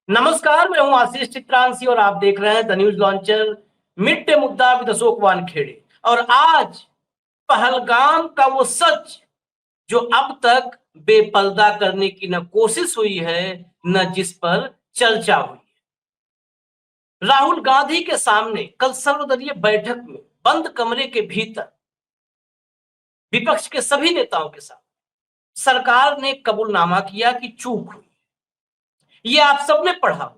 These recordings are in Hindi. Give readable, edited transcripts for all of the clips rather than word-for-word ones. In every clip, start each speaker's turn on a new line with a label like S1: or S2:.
S1: नमस्कार, मैं हूं आशीष चित्रांशी और आप देख रहे हैं the news launcher mid day मुद्दा विद अशोक वानखेड़े। और आज पहलगाम का वो सच जो अब तक बेपर्दा करने की न कोशिश हुई है, न जिस पर चर्चा हुई है। राहुल गांधी के सामने कल सर्वदलीय बैठक में बंद कमरे के भीतर विपक्ष के सभी नेताओं के साथ सरकार ने कबूलनामा किया कि चूक हुई। ये आप सबने पढ़ा होगा,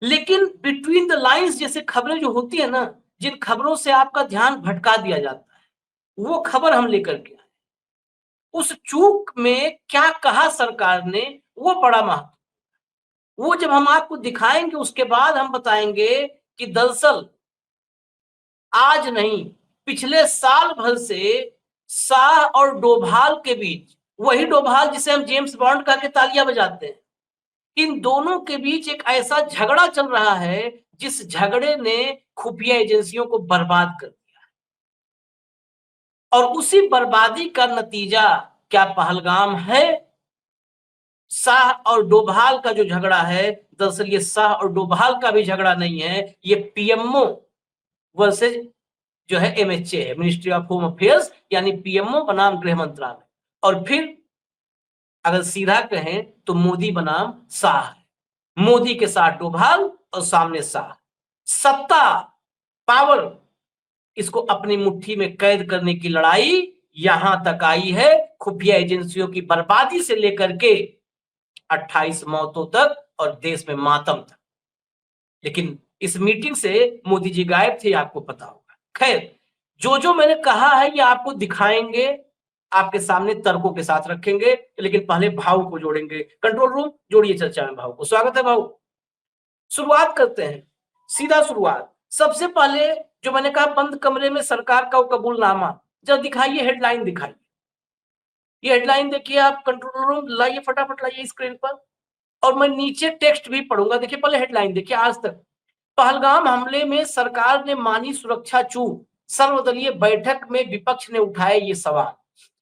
S1: लेकिन बिटवीन द लाइंस जैसे खबरें जो होती है ना, जिन खबरों से आपका ध्यान भटका दिया जाता है, वो खबर हम लेकर के आए। उस चूक में क्या कहा सरकार ने, वो बड़ा महत्व। वो जब हम आपको दिखाएंगे उसके बाद हम बताएंगे कि दरअसल आज नहीं, पिछले साल भर से शाह और डोभाल के बीच, वही डोभाल जिसे हम जेम्स बॉन्ड कह के तालियां बजाते हैं, इन दोनों के बीच एक ऐसा झगड़ा चल रहा है जिस झगड़े ने खुफिया एजेंसियों को बर्बाद कर दिया। और उसी बर्बादी का नतीजा क्या पहलगाम है? शाह और डोभाल का जो झगड़ा है, दरअसल ये शाह और डोभाल का भी झगड़ा नहीं है, ये पीएमओ वर्सेज जो है एमएचए है, मिनिस्ट्री ऑफ होम अफेयर्स, यानी पीएमओ बनाम गृह मंत्रालय। और फिर अगर सीधा कहें तो मोदी बनाम शाह है। मोदी के साथ डोभाल और सामने शाह। सत्ता, पावर, इसको अपनी मुट्ठी में कैद करने की लड़ाई यहां तक आई है, खुफिया एजेंसियों की बर्बादी से लेकर के 28 मौतों तक और देश में मातम तक। लेकिन इस मीटिंग से मोदी जी गायब थे, आपको पता होगा। खैर, जो मैंने कहा है ये आपको दिखाएंगे, आपके सामने तर्कों के साथ रखेंगे, लेकिन पहले भाव को जोड़ेंगे। कंट्रोल रूम जोड़िए चर्चा में भाव को। स्वागत है भाव। शुरुआत करते हैं, सीधा शुरुआत। सबसे पहले जो मैंने कहा बंद कमरे में सरकार का कबूलनामा, जब दिखाइए हेडलाइन दिखाइए। ये हेडलाइन देखिए आप, कंट्रोल रूम लाइए, फटाफट लाइए स्क्रीन पर। और मैं नीचे टेक्स्ट भी पढ़ूंगा। देखिए पहले हेडलाइन देखिए, आज तक पहलगाम हमले में सरकार ने मानी सुरक्षा चूक, सर्वदलीय बैठक में विपक्ष ने उठाए ये सवाल।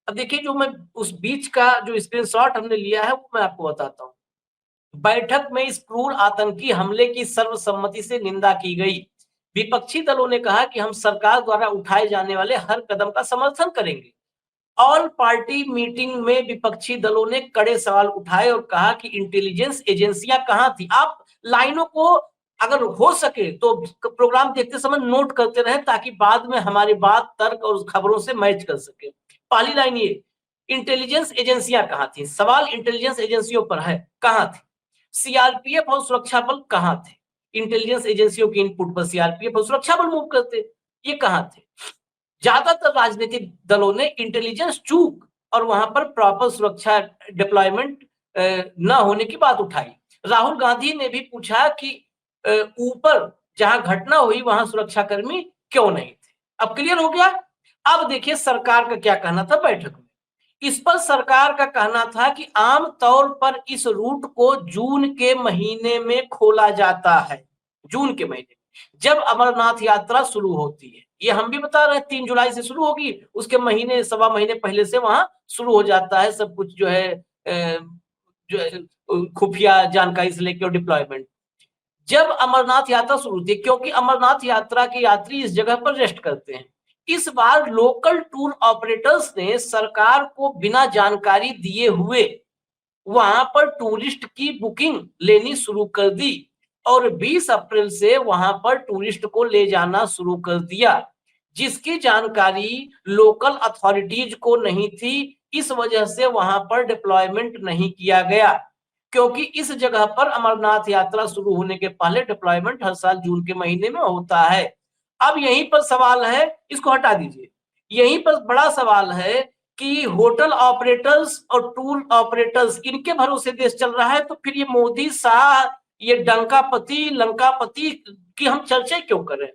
S1: अब देखिए, जो मैं उस बीच का जो स्क्रीनशॉट हमने लिया है वो मैं आपको बताता हूं। बैठक में इस क्रूर आतंकी हमले की सर्वसम्मति से निंदा की गई। विपक्षी दलों ने कहा कि हम सरकार द्वारा उठाए जाने वाले हर कदम का समर्थन करेंगे। ऑल पार्टी मीटिंग में विपक्षी दलों ने कड़े सवाल उठाए और कहा कि इंटेलिजेंस एजेंसियां कहां थी। आप लाइनों को अगर हो सके तो प्रोग्राम देखते समय नोट करते रहें, ताकि बाद में हमारी बात तर्क और खबरों से मैच कर सके। पहली लाइन ये, इंटेलिजेंस एजेंसियां कहां थी। सवाल इंटेलिजेंस एजेंसियों पर है, कहां थी। सीआरपीएफ और सुरक्षा बल कहां थे। इंटेलिजेंस एजेंसियों की इनपुट पर सीआरपीएफ और सुरक्षा बल मूव करते, ये कहां थे। ज्यादातर राजनीतिक दलों ने इंटेलिजेंस चूक और वहां पर प्रॉपर सुरक्षा डिप्लॉयमेंट न होने की बात उठाई। राहुल गांधी ने भी पूछा कि ऊपर जहां घटना हुई वहां सुरक्षाकर्मी क्यों नहीं थे। अब क्लियर हो गया। अब देखिए सरकार का क्या कहना था बैठक में। इस पर सरकार का कहना था कि आम तौर पर इस रूट को जून के महीने में खोला जाता है। जून के महीने जब अमरनाथ यात्रा शुरू होती है, ये हम भी बता रहे हैं 3 जुलाई से शुरू होगी, उसके महीने सवा महीने पहले से वहां शुरू हो जाता है सब कुछ, जो है खुफिया जानकारी से लेकर डिप्लॉयमेंट। जब अमरनाथ यात्रा शुरू होती है, क्योंकि अमरनाथ यात्रा के यात्री इस जगह पर रेस्ट करते हैं। इस बार लोकल टूर ऑपरेटर्स ने सरकार को बिना जानकारी दिए हुए वहां पर टूरिस्ट की बुकिंग लेनी शुरू कर दी और 20 अप्रैल से वहां पर टूरिस्ट को ले जाना शुरू कर दिया, जिसकी जानकारी लोकल अथॉरिटीज को नहीं थी। इस वजह से वहां पर डिप्लॉयमेंट नहीं किया गया, क्योंकि इस जगह पर अमरनाथ यात्रा शुरू होने के पहले डिप्लॉयमेंट हर साल जून के महीने में होता है। अब यहीं पर सवाल है, इसको हटा दीजिए, यहीं पर बड़ा सवाल है कि होटल ऑपरेटर्स और टूर ऑपरेटर्स, इनके भरोसे देश चल रहा है, तो फिर ये मोदी शाह, ये डंकापति लंकापति की हम चर्चा क्यों करें?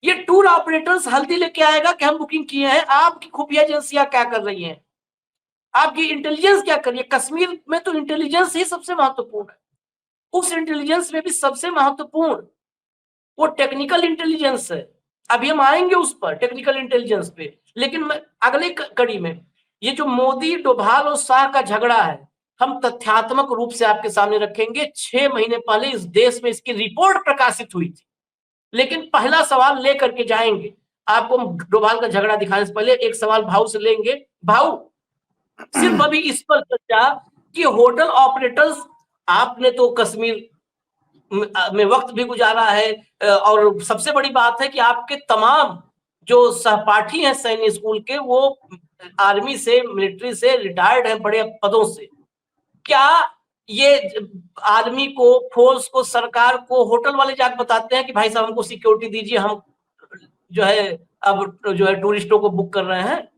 S1: ये टूर ऑपरेटर्स हल्दी लेके आएगा कि हम बुकिंग किए हैं। आपकी खुफिया एजेंसियां क्या कर रही हैं, आपकी इंटेलिजेंस क्या कर रही है? कश्मीर में तो इंटेलिजेंस ही सबसे महत्वपूर्ण है। उस इंटेलिजेंस में भी सबसे महत्वपूर्ण वो टेक्निकल इंटेलिजेंस है। अभी हम आएंगे उस पर, टेक्निकल इंटेलिजेंस पे। लेकिन मैं अगले कड़ी में, ये जो मोदी डोभाल और शाह का झगड़ा है, हम तथ्यात्मक रूप से आपके सामने रखेंगे। 6 महीने पहले इस देश में इसकी रिपोर्ट प्रकाशित हुई थी, लेकिन पहला सवाल लेकर के जाएंगे। आपको डोभाल का झगड़ा दिखाने से पहले एक सवाल भाऊ से लेंगे। भाऊ, सिर्फ अभी इस पर चर्चा कि होटल ऑपरेटर्स, आपने तो कश्मीर में वक्त भी गुजारा है, और सबसे बड़ी बात है कि आपके तमाम जो सहपाठी हैं सैन्य स्कूल के, वो आर्मी से, मिलिट्री से रिटायर्ड हैं, बड़े पदों से। क्या ये आर्मी को, फोर्स को, सरकार को होटल वाले जाकर बताते हैं कि भाई साहब हमको सिक्योरिटी दीजिए, हम जो है अब जो है टूरिस्टों को बुक कर रहे हैं?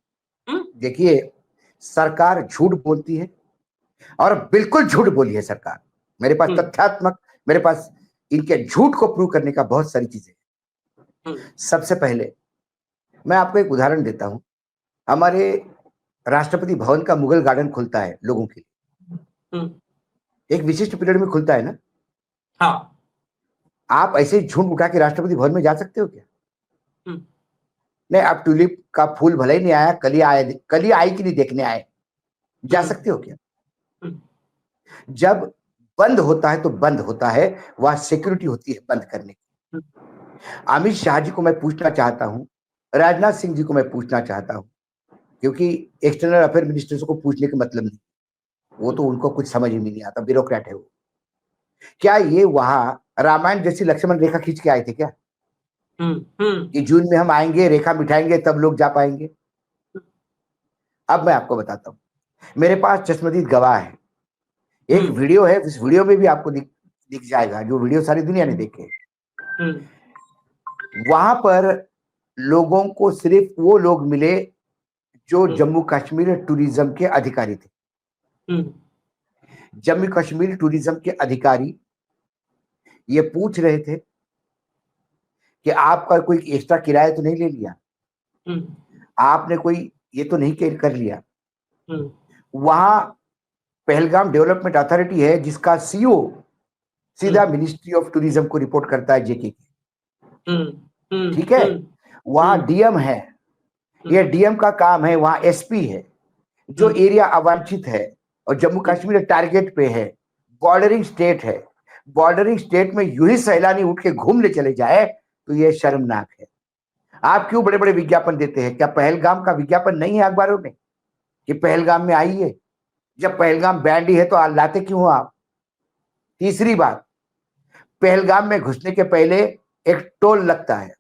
S2: देखिए, सरकार झूठ बोलती है और बिल्कुल झूठ बोली है सरकार। मेरे पास तथ्यात्मक, मेरे पास इनके झूठ को प्रूव करने का बहुत सारी चीजें। सबसे पहले मैं आपको एक उदाहरण देता हूं। हमारे राष्ट्रपति भवन का मुगल गार्डन खुलता है लोगों के लिए, एक विशिष्ट पीरियड में खुलता है ना।
S1: हाँ।
S2: आप ऐसे झूठ उठा के राष्ट्रपति भवन में जा सकते हो क्या? नहीं, आप ट्यूलिप का फूल भले ही नहीं आया, कली आई कि नहीं देखने आए, जा सकते हो क्या? जब बंद होता है तो बंद होता है, वहां सिक्योरिटी होती है बंद करने की। अमित शाह जी को मैं पूछना चाहता हूं, राजनाथ सिंह जी को मैं पूछना चाहता हूं, क्योंकि एक्सटर्नल अफेयर मिनिस्टर्स को पूछने का मतलब नहीं, वो तो उनको कुछ समझ ही नहीं आता, ब्यूरोक्रेट है वो। क्या ये वहां रामायण जैसी लक्ष्मण रेखा खींच के आए थे क्या? कि जून में हम आएंगे, रेखा मिठाएंगे, तब लोग जा पाएंगे? अब मैं आपको बताता हूं, मेरे पास चश्मदीद गवाह है। एक वीडियो है, इस वीडियो में भी आपको दिख जाएगा, जो वीडियो सारी दुनिया ने देखे। वहां पर लोगों को सिर्फ वो लोग मिले जो जम्मू कश्मीर टूरिज्म के अधिकारी थे। जम्मू कश्मीर टूरिज्म के अधिकारी ये पूछ रहे थे कि आपका कोई एक्स्ट्रा किराया तो नहीं ले लिया, आपने कोई ये तो नहीं कर लिया। वहां पहलगाम डेवलपमेंट अथॉरिटी है जिसका सीओ सीधा मिनिस्ट्री ऑफ टूरिज्म को रिपोर्ट करता है, जेके की। ठीक है, वहां डीएम है, ये डीएम का काम है। वहां एसपी है, जो एरिया अवांछित है और जम्मू कश्मीर टारगेट पे है, बॉर्डरिंग स्टेट है। बॉर्डरिंग स्टेट में यूं ही सैलानी उठ के घूमने चले जाए तो ये शर्मनाक है। आप क्यों बड़े बड़े विज्ञापन देते हैं? क्या पहलगाम का विज्ञापन नहीं है अखबारों में कि पहलगाम में आइए? जब पहलगाम बैंड ही है तो लाते क्यों हो आप? तीसरी बात, पहलगाम में घुसने के पहले एक टोल लगता है।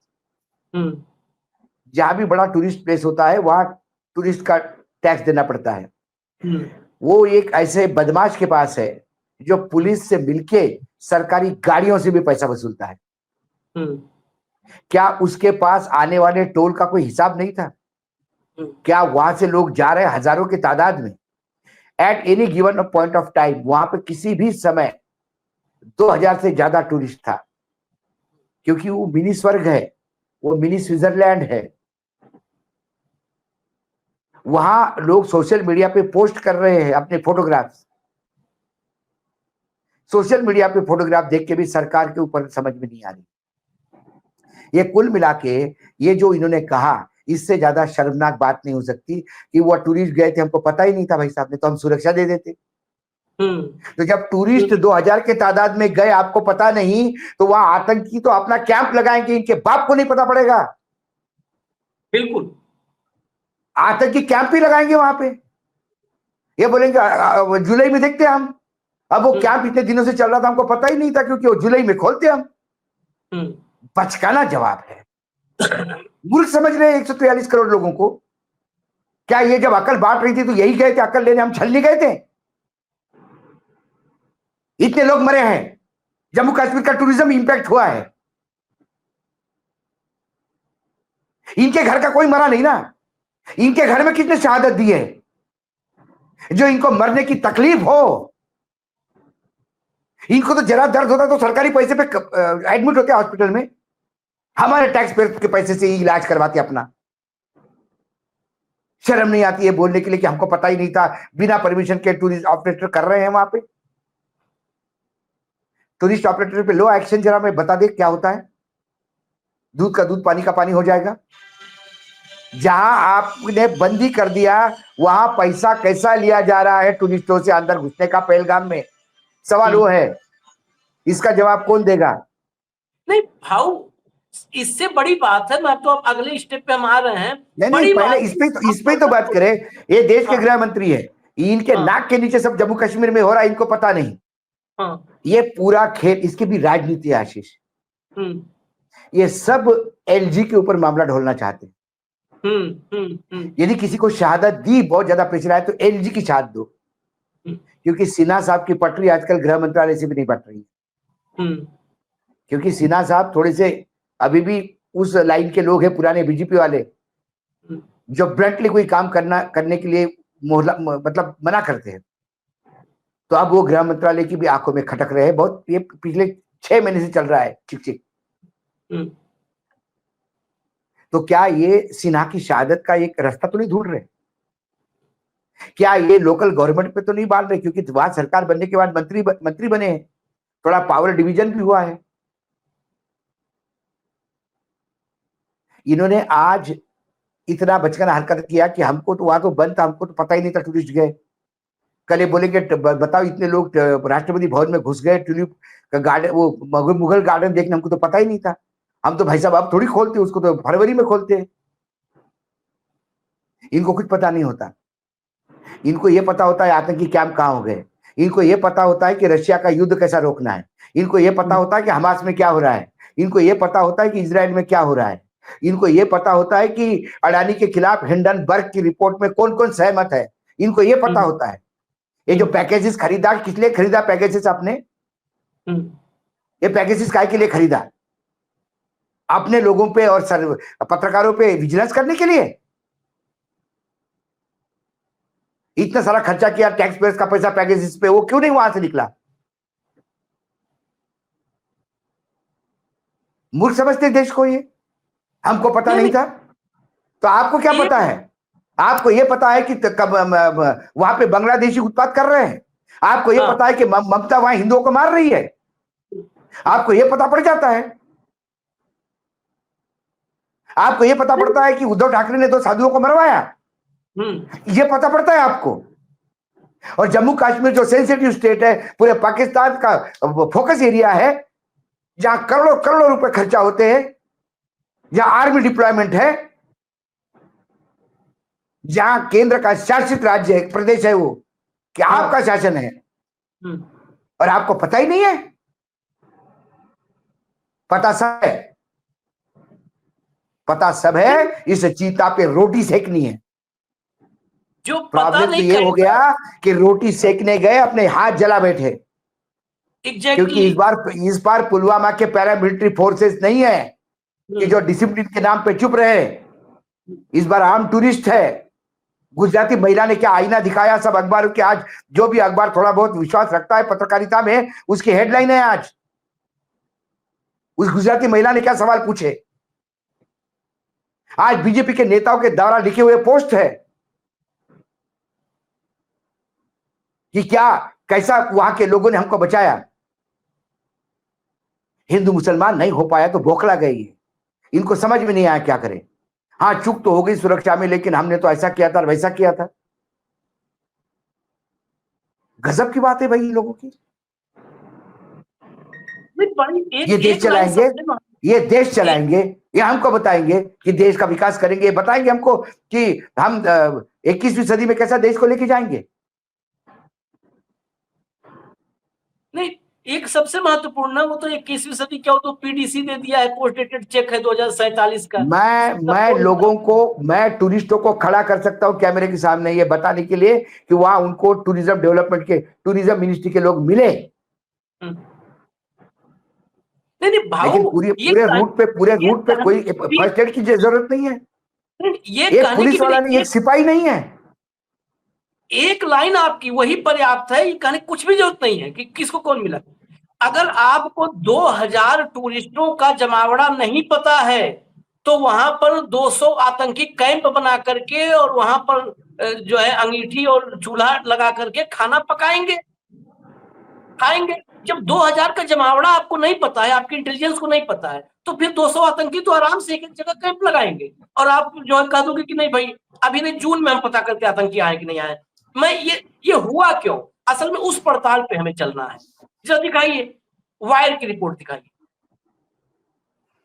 S2: जहां भी बड़ा टूरिस्ट प्लेस होता है वहां टूरिस्ट का टैक्स देना पड़ता है। वो एक ऐसे बदमाश के पास है जो पुलिस से मिलके सरकारी गाड़ियों से भी पैसा वसूलता है। क्या उसके पास आने वाले टोल का कोई हिसाब नहीं था? क्या वहां से लोग जा रहे हजारों की तादाद में? At any given point of time वहां पे किसी भी समय 2000 से ज्यादा टूरिस्ट था, क्योंकि वो मिनी स्वर्ग है, वो मिनी स्विट्जरलैंड है। वहां लोग सोशल मीडिया पे पोस्ट कर रहे हैं अपने फोटोग्राफ्स। सोशल मीडिया पे फोटोग्राफ देख के भी सरकार के ऊपर समझ में नहीं आ रही। ये कुल मिला के ये जो इन्होंने कहा, इससे ज्यादा शर्मनाक बात नहीं हो सकती कि वो टूरिस्ट गए थे, हमको पता ही नहीं था भाई साहब ने, तो हम सुरक्षा दे देते। तो जब टूरिस्ट 2000 के तादाद में गए, आपको पता नहीं, तो वहां आतंकी तो अपना कैंप लगाएंगे, इनके बाप को नहीं पता पड़ेगा।
S1: बिल्कुल,
S2: आतंकी कैंप ही लगाएंगे वहां पे। ये बोलेंगे जुलाई में देखते हम। अब वो कैंप इतने दिनों से चल रहा था, हमको पता ही नहीं था, क्योंकि वो जुलाई में खोलते हम। बचकाना जवाब है। मूर्ख समझ रहे हैं 143 करोड़ लोगों को। क्या ये जब अकल बांट रही थी तो यही गए थे अकल लेने? हम छलनी गए थे? इतने लोग मरे हैं, जम्मू कश्मीर का टूरिज्म इंपैक्ट हुआ है। इनके घर का कोई मरा नहीं ना। इनके घर में कितने शहादत दी है? जो इनको मरने की तकलीफ हो, इनको तो जरा दर्द होता तो सरकारी पैसे पे एडमिट होते हॉस्पिटल में, हमारे टैक्स पेयर के पैसे से ही इलाज करवाते अपना। शर्म नहीं आती है बोलने के लिए कि हमको पता ही नहीं था, बिना परमिशन के टूरिस्ट ऑपरेटर कर रहे हैं वहां पे। टूरिस्ट ऑपरेटर पे लो एक्शन, जरा मैं बता दे क्या होता है। दूध का दूध, पानी का पानी हो जाएगा। जहां आपने बंदी कर दिया, वहां पैसा कैसा लिया जा रहा है टूरिस्टों से अंदर घुसने का पहलगाम में, सवाल वो है, इसका जवाब कौन देगा?
S1: नहीं भाऊ, इससे बड़ी बात है, मैं तो अब अगले स्टेप पे हम आ रहे हैं।
S2: नहीं
S1: बड़ी
S2: पहले
S1: बात
S2: इस पे तो बात करें। ये देश के
S1: हाँ,
S2: गृह मंत्री है, इनके
S1: हाँ,
S2: नाक के नीचे सब जम्मू कश्मीर में हो रहा है, इनको पता नहीं।
S1: हाँ,
S2: ये पूरा खेल, इसकी भी राजनीति है आशीष।
S1: हम्म,
S2: ये सब एलजी के ऊपर मामला ढोलना चाहते हैं। यदि किसी को शहादत दी, बहुत ज्यादा प्रेशर आए, तो एलजी की शहादत दो, क्योंकि सिन्हा साहब की पटरी आजकल गृह मंत्रालय से भी नहीं पट रही, क्योंकि सिन्हा साहब थोड़े से अभी भी उस लाइन के लोग हैं, पुराने बीजेपी वाले, जो ब्लंटली कोई काम करने के लिए मतलब मना करते हैं। तो अब वो गृह मंत्रालय की भी आंखों में खटक रहे हैं बहुत। ये पिछले 6 महीने से चल रहा है चिक चिक। तो क्या ये सिन्हा की शहादत का एक रास्ता तो नहीं ढूंढ रहे? क्या ये लोकल गवर्नमेंट पे तो नहीं बाल रहे? क्योंकि वहां सरकार बनने के बाद मंत्री बने हैं, थोड़ा पावर डिवीजन भी हुआ है। इन्होंने आज इतना बचकाना हरकत किया कि हमको तो वहां तो बंद था, हमको तो पता ही नहीं था टूरिस्ट गए। कल ये बोलेंगे बताओ इतने लोग राष्ट्रपति भवन में घुस गए, ट्यूलिप का गार्डन, वो मुगल गार्डन देखने, हमको तो पता ही नहीं था। हम तो भाई साहब अब थोड़ी खोलते, उसको तो फरवरी में खोलते हैं। इनको कुछ पता नहीं होता। इनको ये पता होता है आतंकी कैंप कहाँ हो गए, इनको ये पता होता है कि रशिया का युद्ध कैसा रोकना है, इनको ये पता होता है कि हमास में क्या हो रहा है, इनको ये पता होता है कि इजराइल में क्या हो रहा है, इनको ये पता होता है कि अडानी के खिलाफ हिंडनबर्ग की रिपोर्ट में कौन कौन सहमत है, इनको ये पता होता है। ये जो पैकेजेस खरीदा, किस लिए खरीदा पैकेजेस आपने? ये पैकेजेस काय के लिए खरीदा? अपने लोगों पे और पत्रकारों पे विजिलेंस करने के लिए? इतना सारा खर्चा किया टैक्स पेयर्स का पैसा पैकेजेस पे, वो क्यों नहीं वहां से निकला? मूर्ख समझते देश को ये। हमको पता नहीं था, तो आपको क्या पता है? आपको ये पता है कि कब वहां पे बांग्लादेशी उत्पात कर रहे हैं? आपको ये पता है कि ममता वहां हिंदुओं को मार रही है? आपको ये पता पड़ जाता है? आपको ये पता पड़ता है कि उद्धव ठाकरे ने 2 साधुओं को मरवाया? ये पता पड़ता है आपको? और जम्मू कश्मीर जो सेंसिटिव स्टेट है, पूरे पाकिस्तान का फोकस एरिया है, जहां करोड़ों करोड़ों रुपए खर्चा होते हैं, जहां आर्मी डिप्लॉयमेंट है, जहां केंद्र का शासित राज्य है, प्रदेश है वो, क्या आपका शासन है और आपको पता ही नहीं है? पता सब है, पता सब है। इस चीता पे रोटी सेकनी है।
S1: जो
S2: प्रॉब्लम तो ये हो गया कि रोटी सेकने गए, अपने हाथ जला बैठे। क्योंकि इस बार पुलवामा के पैरामिलिट्री फोर्सेस नहीं है कि जो डिसिप्लिन के नाम पे चुप रहे। इस बार आम टूरिस्ट है। गुजराती महिला ने क्या आईना दिखाया सब अखबारों के। आज जो भी अखबार थोड़ा बहुत विश्वास रखता है पत्रकारिता में, उसकी हेडलाइन है आज, उस गुजराती महिला ने क्या सवाल पूछे। आज बीजेपी के नेताओं के द्वारा लिखे हुए पोस्ट है कि क्या कैसा वहां के लोगों ने हमको बचाया। हिंदू मुसलमान नहीं हो पाया तो बौखला गई है। इनको समझ में नहीं आया क्या करें। हाँ, चूक तो हो गई सुरक्षा में, लेकिन हमने तो ऐसा किया था वैसा किया था। गजब की बात है भाई इन लोगों की। ये देश चलाएंगे, ये देश चलाएंगे, ये हमको बताएंगे कि देश का विकास करेंगे, बताएंगे हमको कि हम 21वीं सदी में कैसा देश को लेके जाएंगे।
S1: नहीं, एक सबसे महत्वपूर्ण ना, वो तो 21वीं सदी क्या, वो तो पीडीसी दे दिया है, पोस्ट डेटेड चेक है 2047 का।
S2: मैं लोगों को, मैं टूरिस्टों को खड़ा कर सकता हूं कैमरे के सामने ये बताने के लिए कि वहां उनको टूरिज्म डेवलपमेंट के, टूरिज्म मिनिस्ट्री के लोग मिले।
S1: नहीं भाऊ,
S2: लेकिन पूरे रूट पे कोई फर्स्ट एड की जरूरत नहीं है। एक पुलिस वाला नहीं, एक सिपाही नहीं है।
S1: एक लाइन आपकी वही पर्याप्त है, ये कहने कुछ भी जरूरत नहीं है कि किसको कौन मिला। अगर आपको 2000 टूरिस्टों का जमावड़ा नहीं पता है, तो वहां पर 200 आतंकी कैंप बना करके और वहां पर जो है अंगीठी और चूल्हा लगा करके खाना पकाएंगे। खाएंगे। जब 2000 का जमावड़ा आपको नहीं पता है, आपकी इंटेलिजेंस को नहीं पता है, तो फिर 200 आतंकी तो आराम से एक एक जगह कैंप लगाएंगे और आप जो है कह दोगे कि नहीं भाई अभी नहीं, जून में हम पता करते आतंकी आए कि नहीं आए। मैं ये हुआ क्यों, असल में उस पड़ताल पे हमें चलना है। जरा दिखाइए, वायर की रिपोर्ट दिखाइए,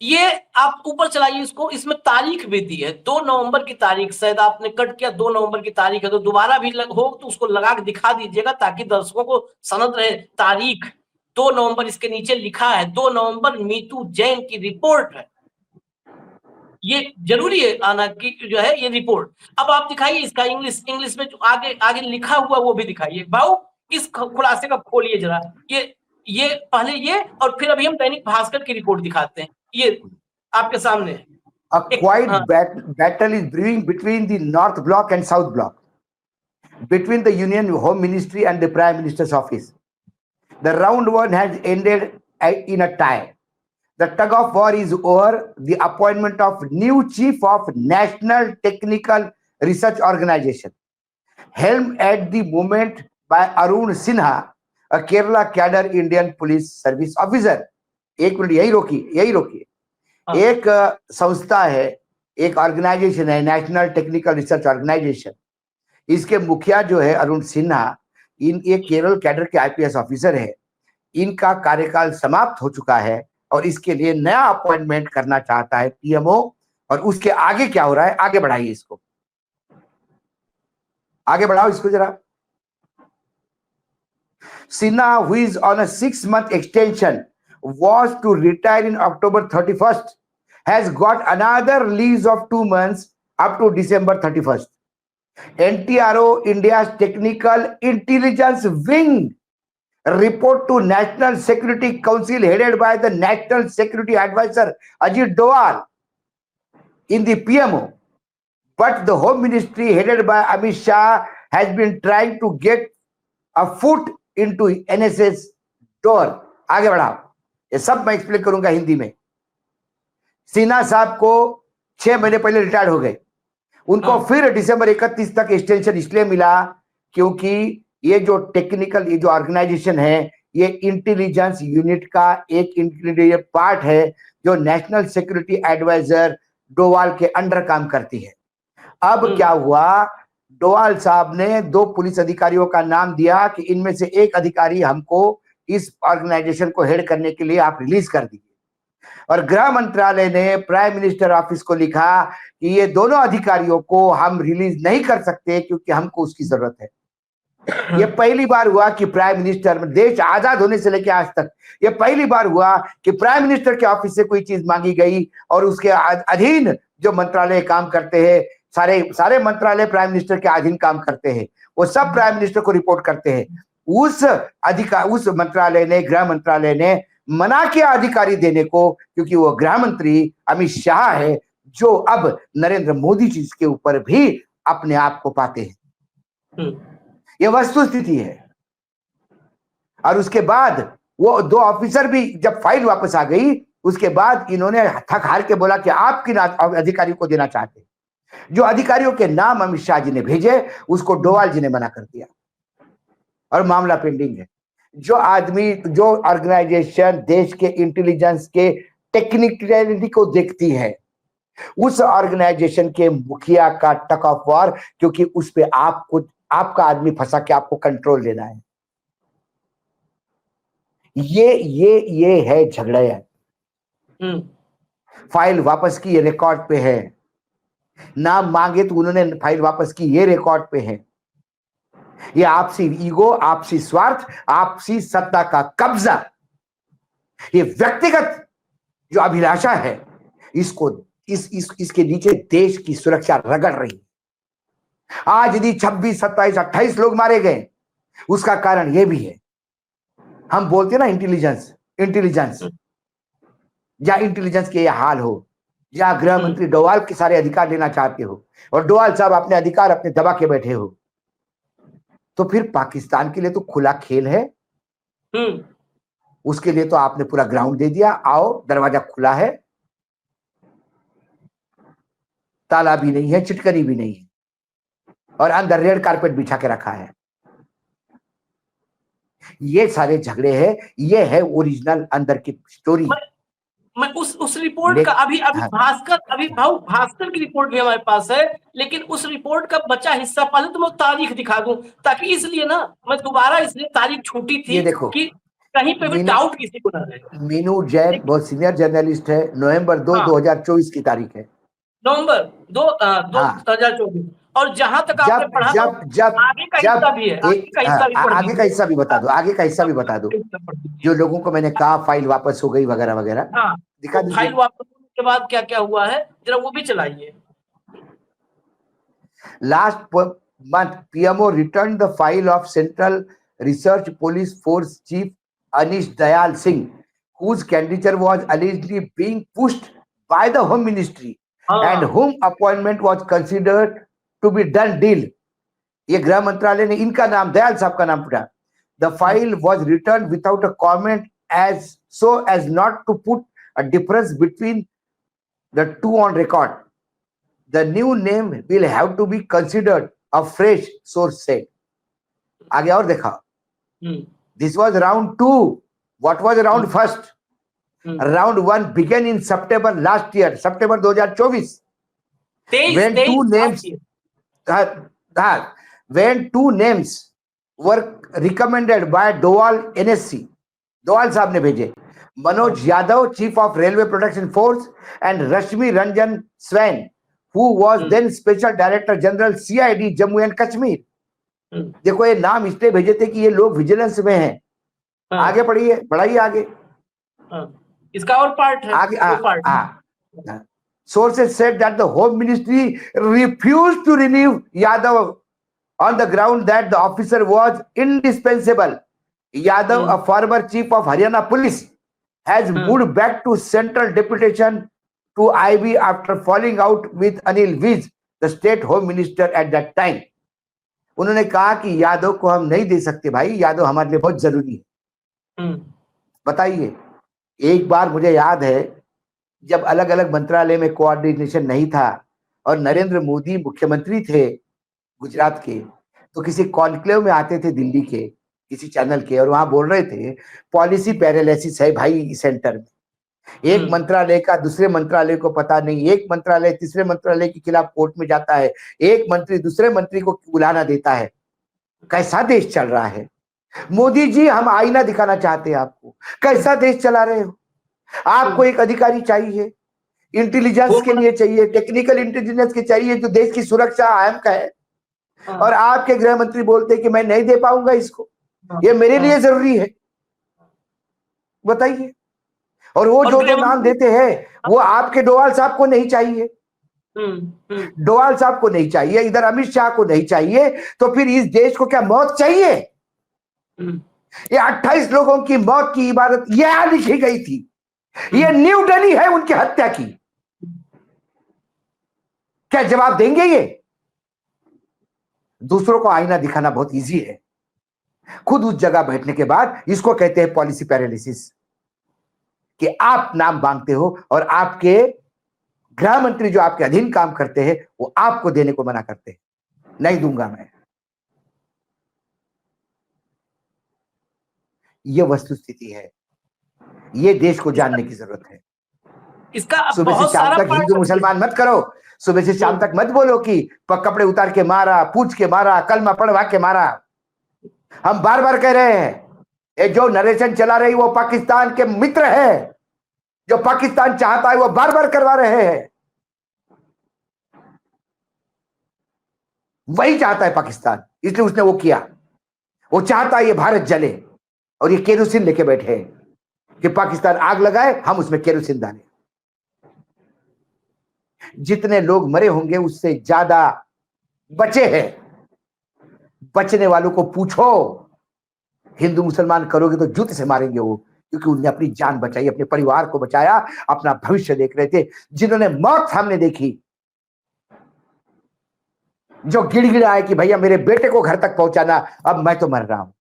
S1: ये आप ऊपर चलाइए इसको, इसमें तारीख भी दी है, 2 नवंबर की तारीख, शायद आपने कट किया, 2 नवंबर की तारीख है, तो दोबारा भी हो तो उसको लगा के दिखा दीजिएगा ताकि दर्शकों को सनद रहे। तारीख 2 नवंबर इसके नीचे लिखा है, 2 नवंबर मीतू जैन की रिपोर्ट है। ये जरूरी है आना की जो है ये रिपोर्ट। अब आप दिखाइए इसका इंग्लिश में जो आगे आगे लिखा हुआ वो भी दिखाइए। भाऊ इस खुलासे का खोलिए जरा, ये पहले ये, और फिर अभी हम दैनिक भास्कर की रिपोर्ट दिखाते हैं, ये आपके सामने है।
S2: A quiet battle is brewing between the North Bloc and South Bloc, between the Union Home Ministry and the Prime Minister's office. The round one has ended in a tie. The tug of war is over the appointment of new chief of National Technical Research Organization, helmed at the moment by Arun Sinha, a Kerala cadre Indian Police Service officer. एक मिनट, यही रोकी। एक संस्था है, एक ऑर्गेनाइजेशन है, नेशनल टेक्निकल रिसर्च ऑर्गेनाइजेशन। इसके मुखिया जो है अरुण सिन्हा, एक केरल कैडर के आईपीएस ऑफिसर है। इनका कार्यकाल समाप्त हो चुका है और इसके लिए नया अपॉइंटमेंट करना चाहता है पीएमओ। और उसके आगे क्या हो रहा है, आगे बढ़ाइए इसको, आगे बढ़ाओ इसको जरा। Sinha, who is on a 6-month extension, was to retire in October 31st, has got another lease of 2 months up to December 31st. NTRO, India's Technical Intelligence Wing, report to National Security Council headed by the National Security Advisor Ajit Doval in the PMO. But the Home Ministry headed by Amit Shah has been trying to get a foot into NSS door. आगे बढ़ाओ, ये सब मैं एक्सप्लेन करूंगा हिंदी में। सिन्हा साहब को 6 महीने पहले रिटायर हो गए, उनको फिर दिसंबर 31 तक एक्सटेंशन इसलिए मिला क्योंकि ये जो टेक्निकल, ये जो ऑर्गेनाइजेशन है, ये इंटेलिजेंस यूनिट का एक इंटीग्रेटेड पार्ट है जो नेशनल सिक्योरिटी एडवाइजर डोवाल के अंडर काम करती है। अब क्या हुआ, डोवाल साहब ने 2 पुलिस अधिकारियों का नाम दिया कि इनमें से एक अधिकारी हमको इस ऑर्गेनाइजेशन को हेड करने के लिए आप रिलीज कर दीजिए। और गृह मंत्रालय ने प्राइम मिनिस्टर ऑफिस को लिखा कि ये दोनों अधिकारियों को हम रिलीज नहीं कर सकते क्योंकि हमको उसकी जरूरत है। ये पहली बार हुआ कि प्राइम मिनिस्टर, देश आजाद होने से लेकर आज तक ये पहली बार हुआ कि प्राइम मिनिस्टर के ऑफिस से कोई चीज मांगी गई और उसके अधीन जो मंत्रालय काम करते हैं, सारे मंत्रालय प्राइम मिनिस्टर के अधीन काम करते हैं, वो सब प्राइम मिनिस्टर को रिपोर्ट करते हैं। उस मंत्रालय ने, गृह मंत्रालय ने मना किया अधिकारी देने को क्योंकि वो गृह मंत्री अमित शाह है जो अब नरेंद्र मोदी जी के ऊपर भी अपने आप को पाते हैं। ये वस्तु स्थिति है। और उसके बाद वो 2 ऑफिसर भी जब फाइल वापस आ गई, उसके बाद इन्होंने थक हार के बोला कि आप किन अधिकारी को देना चाहते हैं। जो अधिकारियों के नाम अमित शाह जी ने भेजे उसको डोवाल जी ने मना कर दिया और मामला पेंडिंग है। जो आदमी, जो ऑर्गेनाइजेशन देश के इंटेलिजेंस के टेक्निकलिटी को देखती है, उस ऑर्गेनाइजेशन के मुखिया का टक ऑफ वॉर, क्योंकि उस पे आपका आदमी फंसा के आपको कंट्रोल लेना है। ये है झगड़ा। फाइल वापस की, ये रिकॉर्ड पे है। नाम मांगे तो उन्होंने फाइल वापस की, ये रिकॉर्ड पे है। ये आपसी ईगो, आपसी स्वार्थ, आपसी सत्ता का कब्जा, ये व्यक्तिगत जो अभिलाषा है, इसको इसके नीचे देश की सुरक्षा रगड़ रही है। आज यदि 26, 27, 28 लोग मारे गए, उसका कारण यह भी है। हम बोलते हैं ना इंटेलिजेंस या इंटेलिजेंस के यह हाल हो, या गृह मंत्री डोवाल के सारे अधिकार लेना चाहते हो और डोवाल साहब अपने अधिकार अपने दबा के बैठे हो, तो फिर पाकिस्तान के लिए तो खुला खेल है। उसके लिए तो आपने पूरा ग्राउंड दे दिया, आओ दरवाजा खुला है, ताला भी नहीं है, चिटकनी भी नहीं है और अंदर रेड कारपेट बिछा के रखा है। ये सारे झगड़े हैं, ये है ओरिजिनल अंदर की स्टोरी।
S1: मैं उस रिपोर्ट का अभी
S2: हाँ,
S1: भास्कर की रिपोर्ट भी हमारे पास है, लेकिन उस रिपोर्ट का बचा हिस्सा पहले तो मैं तारीख दिखा दूं, ताकि इसलिए ना मैं दोबारा, इसलिए तारीख छूटी थी
S2: ये देखो,
S1: कि कहीं पे भी
S2: मीनू
S1: डाउट किसी को ना रहे।
S2: मीनू जैन बहुत सीनियर जर्नलिस्ट है, नवंबर 2
S1: हाँ,
S2: 2024 की तारीख है।
S1: नवंबर दो
S2: हाँ,
S1: 2024। और जहां तक आपने
S2: जब
S1: पढ़ा था,
S2: जब जब
S1: आगे का हिस्सा
S2: जब
S1: भी है, आगे
S2: एक
S1: का हिस्सा भी पढ़
S2: आगे का
S1: दीजिए।
S2: हिस्सा भी बता दो, आगे का हिस्सा भी बता दो,
S1: पढ़ दीजिए।
S2: जो लोगों को मैंने कहा फाइल वापस हो गई वगैरह वगैरह,
S1: हाँ,
S2: दिखा
S1: तो फाइल
S2: दीजिए।
S1: वापस होने के बाद क्या क्या हुआ है, जरा वो भी चलाइए।
S2: Last month, PMO returned the file of Central Research Police Force Chief Anish Dayal Singh, whose candidature was allegedly being pushed by the Home Ministry and
S1: हाँ,
S2: whom appointment was considered to be done deal. ये गृह मंत्रालय ने इनका नाम, दयाल साहब का नाम पूछा। The file was returned without a comment as so as not to put a difference between the two on record. The new name will have to be considered a fresh, source said. आगे और देखा, this was round 2. What was round first? Round 1 began in September last year, September 2024. When two names, when two names were recommended by Dowal NSC, Dowal साहब ने भेजे, Manoj Yadav, chief of railway protection force, and Rashmi Ranjan swan, who was then special director general CID Jammu and Kashmir. देखो, ये नाम इसलिए भेजे थे कि ये लोग विजिलेंस में हैं। आगे पढ़िए, बढ़ाइए आगे।
S1: इसका और पार्ट है,
S2: आगे sources said that the Home Ministry refused to relieve Yadav on the ground that the officer was indispensable. Yadav, a former chief of Haryana Police, has moved back to central deputation to IB after falling out with Anil Viz, the state home minister at that time. उन्होंने कहा कि यादव को हम नहीं दे सकते भाई, यादव हमारे लिए बहुत जरूरी है। बताइए, एक बार मुझे याद है जब अलग अलग मंत्रालय में कोऑर्डिनेशन नहीं था और नरेंद्र मोदी मुख्यमंत्री थे गुजरात के, तो किसी कॉन्क्लेव में आते थे दिल्ली के किसी चैनल के, और वहां बोल रहे थे पॉलिसी पैरालिसिस है भाई सेंटर में, एक मंत्रालय का दूसरे मंत्रालय को पता नहीं, एक मंत्रालय तीसरे मंत्रालय के खिलाफ कोर्ट में जाता है, एक मंत्री दूसरे मंत्री को बुलाना देता है। कैसा देश चल रहा है मोदी जी? हम आईना दिखाना चाहते हैं आपको, कैसा देश चला रहे हो। आपको एक अधिकारी चाहिए, इंटेलिजेंस के लिए चाहिए, टेक्निकल इंटेलिजेंस के चाहिए, जो देश की सुरक्षा अहम का है, और आपके गृह मंत्री बोलते हैं कि मैं नहीं दे पाऊंगा इसको, ये मेरे लिए जरूरी है। बताइए, और वो जो नाम देते हैं वो आपके डोवाल साहब को नहीं चाहिए, डोवाल साहब को नहीं चाहिए, इधर अमित शाह को नहीं चाहिए, तो फिर इस देश को क्या मौत चाहिए? ये 28 लोगों की मौत की इबारत यह लिखी गई थी, ये न्यू दिल्ली है उनकी हत्या की। क्या जवाब देंगे ये? दूसरों को आईना दिखाना बहुत इजी है, खुद उस जगह बैठने के बाद इसको कहते हैं पॉलिसी पैरालिसिस, कि आप नाम मांगते हो और आपके गृह मंत्री जो आपके अधीन काम करते हैं वो आपको देने को मना करते हैं, नहीं दूंगा मैं। ये वस्तुस्थिति है, ये देश को जानने की जरूरत है।
S1: इसका
S2: सुबह से शाम तक हिंदू मुसलमान मत करो, सुबह से शाम तक मत बोलो कि कपड़े उतार के मारा, पूछ के मारा, कलमा पढ़वा के मारा। हम बार बार कह रहे हैं, ये जो नरेशन चला रही वो पाकिस्तान के मित्र है, जो पाकिस्तान चाहता है वो बार बार करवा रहे हैं, वही चाहता है पाकिस्तान, इसलिए उसने वो किया। वो चाहता है ये भारत जले, और ये केरोसिन लेके बैठे हैं कि पाकिस्तान आग लगाए, हम उसमें केरोसिन डालें। जितने लोग मरे होंगे उससे ज्यादा बचे हैं। बचने वालों को पूछो, हिंदू मुसलमान करोगे तो जूते से मारेंगे वो, क्योंकि उन्होंने अपनी जान बचाई, अपने परिवार को बचाया, अपना भविष्य देख रहे थे। जिन्होंने मौत सामने देखी, जो गिड़गिड़ाए कि भैया मेरे बेटे को घर तक पहुंचाना, अब मैं तो मर रहा हूं,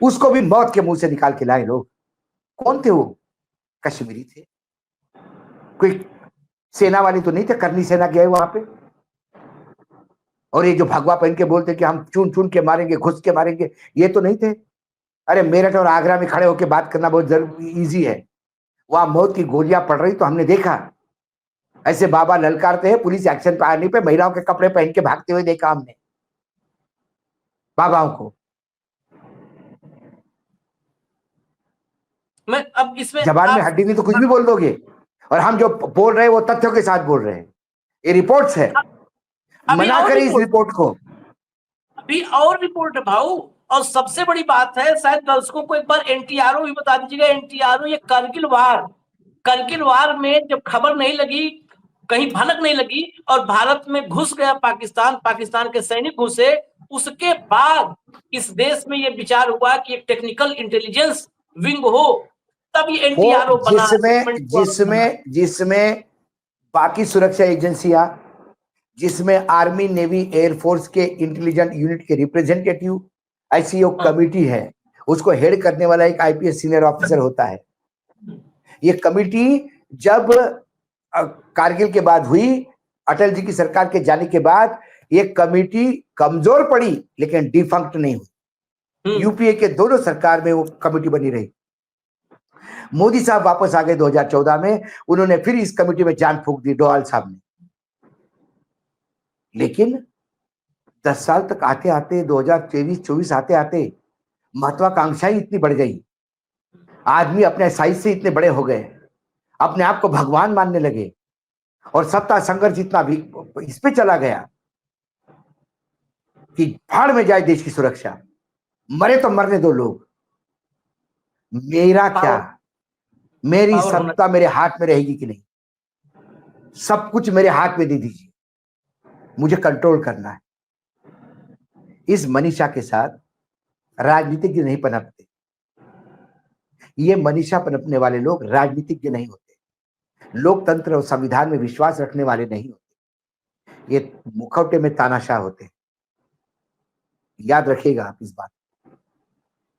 S2: उसको भी मौत के मुंह से निकाल के लाए लोग। कौन थे वो? कश्मीरी थे, कोई सेना वाले तो नहीं थे, करनी सेना गए वहां पे। और ये जो भगवा पहन के बोलते कि हम चुन चुन के मारेंगे, घुस के मारेंगे, ये तो नहीं थे। अरे मेरठ और आगरा में खड़े होकर बात करना बहुत इजी है, वहां मौत की गोलियां पड़ रही तो हमने देखा। ऐसे बाबा ललकारते हैं, पुलिस एक्शन पे आने पे महिलाओं के कपड़े पहन के भागते हुए देखा हमने बाबाओं को।
S1: मैं अब इसमें
S2: जबान में
S1: आप
S2: हड्डी नहीं तो कुछ भी बोल दोगे, और हम जो बोल रहे हैं वो तथ्यों के साथ बोल रहे हैं। ये रिपोर्ट्स है,
S1: अभी
S2: मना
S1: और
S2: करें इस
S1: रिपोर्ट,
S2: रिपोर्ट को।
S1: अभी और रिपोर्ट है भाऊ। और सबसे बड़ी बात है, शायद दर्शकों को एक बार एनटीआरओ भी बता दीजिएगा। एनटीआरओ, ये करगिल वार में जब खबर नहीं लगी, कहीं भनक नहीं लगी और भारत में घुस गया पाकिस्तान के सैनिक घुसे, उसके बाद इस देश में ये विचार हुआ कि एक टेक्निकल इंटेलिजेंस विंग हो, तब ये एनटीआरओ
S2: वो
S1: बना।
S2: जिसमें बाकी सुरक्षा एजेंसियां, जिसमें आर्मी, नेवी, एयरफोर्स के इंटेलिजेंट यूनिट के रिप्रेजेंटेटिव, ऐसी जो कमिटी है, उसको हेड करने वाला एक आईपीएस सीनियर ऑफिसर होता है। ये कमिटी जब कारगिल के बाद हुई, अटल जी की सरकार के जाने के बाद, ये कमिटी कमजोर पड़ी लेकिन डिफंक्ट नहीं हुई। यूपीए के दोनों सरकार में वो कमिटी बनी रही। मोदी साहब वापस आ गए 2014 में, उन्होंने फिर इस कमिटी में जान फूंक दी डोवाल साहब ने। लेकिन 10 साल तक आते आते 2023-24 आते आते महत्वाकांक्षाएं इतनी बढ़ गई, आदमी अपने साइज से इतने बड़े हो गए, अपने आप को भगवान मानने लगे, और सत्ता संघर्ष इतना भी इस पे चला गया कि भाड़ में जाए देश की सुरक्षा, मरे तो मरने दो लोग, मेरा क्या, मेरी सत्ता मेरे हाथ में रहेगी कि नहीं, सब कुछ मेरे हाथ में दे दीजिए, मुझे कंट्रोल करना है। इस मनीषा के साथ राजनीतिज्ञ नहीं पनपते। ये मनीषा पनपने वाले लोग राजनीतिज्ञ नहीं होते, लोकतंत्र और संविधान में विश्वास रखने वाले नहीं होते, ये मुखौटे में तानाशाह होते हैं। याद रखिएगा आप इस बात,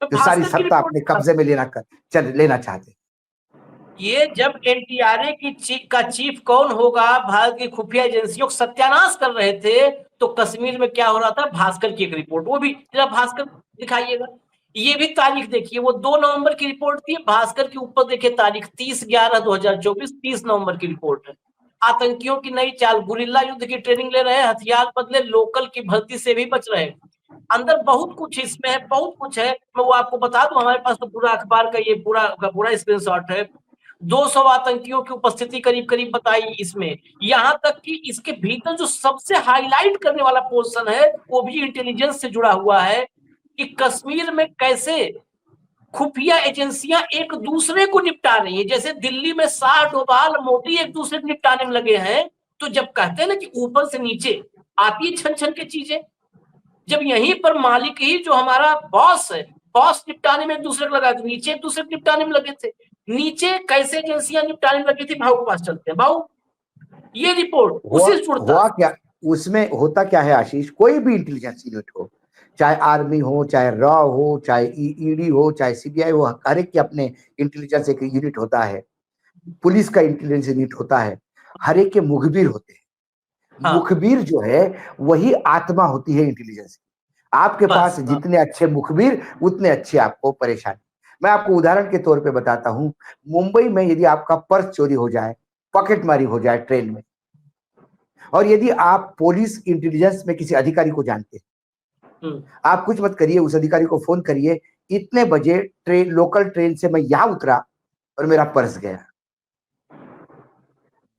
S2: जो सारी सत्ता अपने कब्जे में लेना चाहते।
S1: ये जब एनटीआरए का चीफ कौन होगा, भारत की खुफिया एजेंसियों को सत्यानाश कर रहे थे, तो कश्मीर में क्या हो रहा था, भास्कर की एक रिपोर्ट, वो भी जरा भास्कर दिखाइएगा। ये भी तारीख देखिए, वो 2 नवंबर की रिपोर्ट थी। भास्कर के ऊपर देखिए तारीख 30/11/2024, 30 नवंबर की रिपोर्ट है। आतंकियों की नई चाल, गुरिल्ला युद्ध की ट्रेनिंग ले रहे हैं, हथियार बदले, लोकल की भर्ती से भी बच रहे हैं। अंदर बहुत कुछ इसमें है, बहुत कुछ है। मैं वो आपको बता दूं, हमारे पास तो पूरा अखबार का ये पूरा स्क्रीनशॉट है। 200 आतंकियों की उपस्थिति करीब करीब बताई इसमें। यहां तक कि इसके भीतर जो सबसे हाईलाइट करने वाला पोर्शन है, वो भी इंटेलिजेंस से जुड़ा हुआ है कि कश्मीर में कैसे खुफिया एजेंसियां एक दूसरे को निपटा रही है। जैसे दिल्ली में शाह, डोभाल, मोदी एक दूसरे को निपटाने में लगे हैं, तो जब कहते हैं ना कि ऊपर से नीचे आती है छन छन की चीजें, जब यहीं पर मालिक ही जो हमारा बॉस है, बॉस निपटाने में एक दूसरे को लगा, तो नीचे एक दूसरे को निपटाने में लगे थे। नीचे कैसे एजेंसियां निपटाने में लगी थी, भाऊ के पास चलते हैं। भाऊ, ये रिपोर्ट उसी से जुड़ता
S2: हुआ क्या, उसमें होता क्या है आशीष, कोई भी इंटेलिजेंस यूनिट हो, चाहे आर्मी हो, चाहे रॉ हो, चाहे ईडी हो, चाहे सीबीआई हो, हर एक के अपने इंटेलिजेंस एक यूनिट होता है, पुलिस का इंटेलिजेंस यूनिट होता है, हर एक के मुखबिर होते हैं। हाँ। मुखबिर जो है वही आत्मा होती है इंटेलिजेंस की। आपके पास जितने अच्छे मुखबिर, उतने अच्छे आपको परेशानी। मैं आपको उदाहरण के तौर पे बताता हूं, मुंबई में यदि आपका पर्स चोरी हो जाए, पॉकेटमारी हो जाए ट्रेन में, और यदि आप पुलिस इंटेलिजेंस में किसी अधिकारी को जानते हैं, आप कुछ मत करिए, उस अधिकारी को फोन करिए, इतने बजे लोकल ट्रेन से मैं यहां उतरा और मेरा पर्स गया।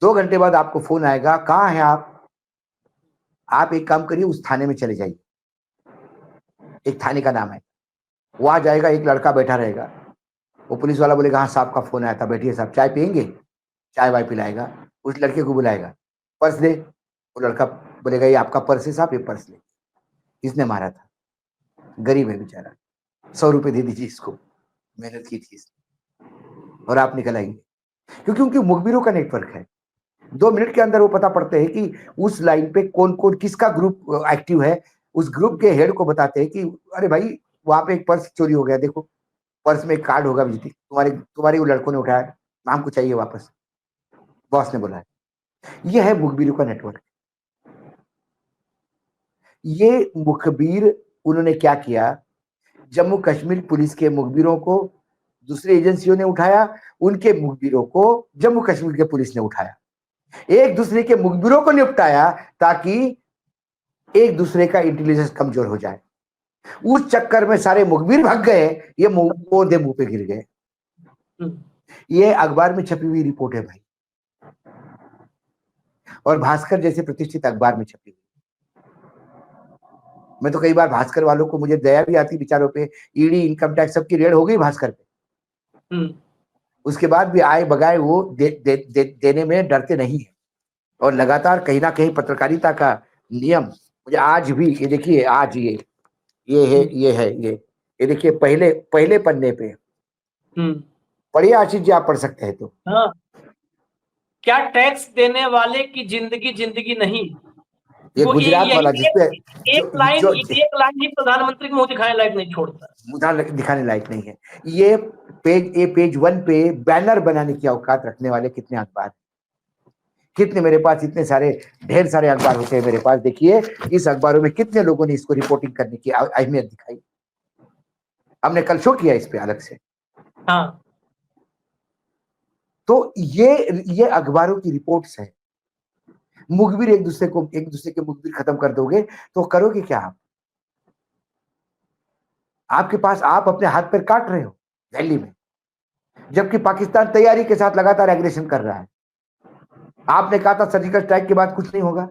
S2: 2 घंटे बाद आपको फोन आएगा, कहां हैं आप एक काम करिए, उस थाने में चले जाइए, एक थाने का नाम है, वहां जाएगा, एक लड़का बैठा रहेगा, वो पुलिस वाला बोलेगा हाँ साहब का फोन आया था, बैठिए साहब, चाय पियेंगे, चाय वाय पिलाएगा, उस लड़के को बुलाएगा, पर्स दे, वो लड़का बोलेगा ये आपका पर्स है साहब, ये पर्स ले, इसने मारा था, गरीब है बेचारा, 100 रुपए दे दीजिए इसको, मेहनत की थी इसने, और आप निकल आएंगे। क्योंकि उनकी मुखबिरों का नेटवर्क है, 2 मिनट के अंदर वो पता पड़ते हैं कि उस लाइन पे कौन कौन किसका ग्रुप एक्टिव है, उस ग्रुप के हेड को बताते हैं कि अरे भाई वहां पे एक पर्स चोरी हो गया, देखो पर्स में एक कार्ड होगा विजिटिंग, तुम्हारे वो लड़कों ने उठाया, हमको चाहिए वापस, बॉस ने बोला। ये है मुखबिरों का नेटवर्क। ये मुखबिर उन्होंने क्या किया, जम्मू कश्मीर पुलिस के मुखबिरों को दूसरी एजेंसियों ने उठाया, उनके मुखबिरों को जम्मू कश्मीर के पुलिस ने उठाया, एक दूसरे के मुखबिरों को निपटाया ताकि एक दूसरे का इंटेलिजेंस कमजोर हो जाए। उस चक्कर में सारे मुखबिर भाग गए, ये मुंह पे गिर गए। ये अखबार में छपी हुई रिपोर्ट है भाई, और भास्कर जैसे प्रतिष्ठित अखबार में छपी हुई। मैं तो कई बार भास्कर वालों को, मुझे दया भी आती विचारों पे, ईडी इनकम टैक्स सबकी रेड हो गई भास्कर पे, उसके बाद भी आए बगाए वो देने में डरते नहीं है, और लगातार कहीं ना कहीं पत्रकारिता का नियम मुझे आज भी, ये देखिए आज ये देखिए पहले पन्ने पे पढ़िए आशीष जी, आप पढ़ सकते हैं तो।
S1: हाँ, क्या टैक्स देने वाले की जिंदगी जिंदगी नहीं,
S2: ये गुजरात वाला जिसपे
S1: एक लाइन ही प्रधानमंत्री को मुंह दिखाने लायक नहीं छोड़ता,
S2: मुंह दिखाने लायक नहीं है। ये पेज 1 पे बैनर बनाने की औकात रखने वाले कितने अखबार, कितने मेरे पास इतने सारे ढेर सारे अखबार होते हैं मेरे पास। देखिए इस अखबारों में कितने लोगों ने इसको रिपोर्टिंग करने की अहमियत दिखाई, हमने कल शो किया इस पे अलग से।
S1: हाँ,
S2: तो ये अखबारों की रिपोर्ट्स है। मुखबिर एक दूसरे के मुखबिर खत्म कर दोगे तो करोगे क्या आप? आपके पास, आप अपने हाथ पैर काट रहे हो दिल्ली में, जबकि पाकिस्तान तैयारी के साथ लगातार एग्रेशन कर रहा है। आपने कहा था सर्जिकल स्ट्राइक के बाद कुछ नहीं होगा,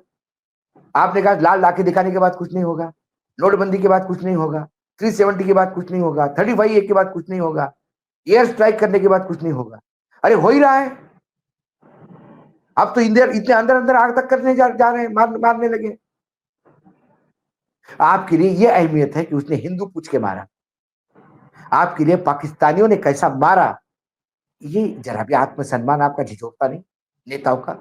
S2: आपने कहा लाल लाठी दिखाने के बाद कुछ नहीं होगा, नोटबंदी के बाद कुछ नहीं होगा, 370 के बाद कुछ नहीं होगा, 35A के बाद कुछ नहीं होगा, एयर स्ट्राइक करने के बाद कुछ नहीं होगा। अरे हो ही रहा है, अब तो इतने अंदर आग तक करने जा रहे हैं, मारने लगे। आपके लिए यह अहमियत है कि उसने हिंदू पूछ के मारा, आपके लिए पाकिस्तानियों ने कैसा मारा, ये जरा भी आत्मसम्मान आपका झिझोकता नहीं नेताओं का?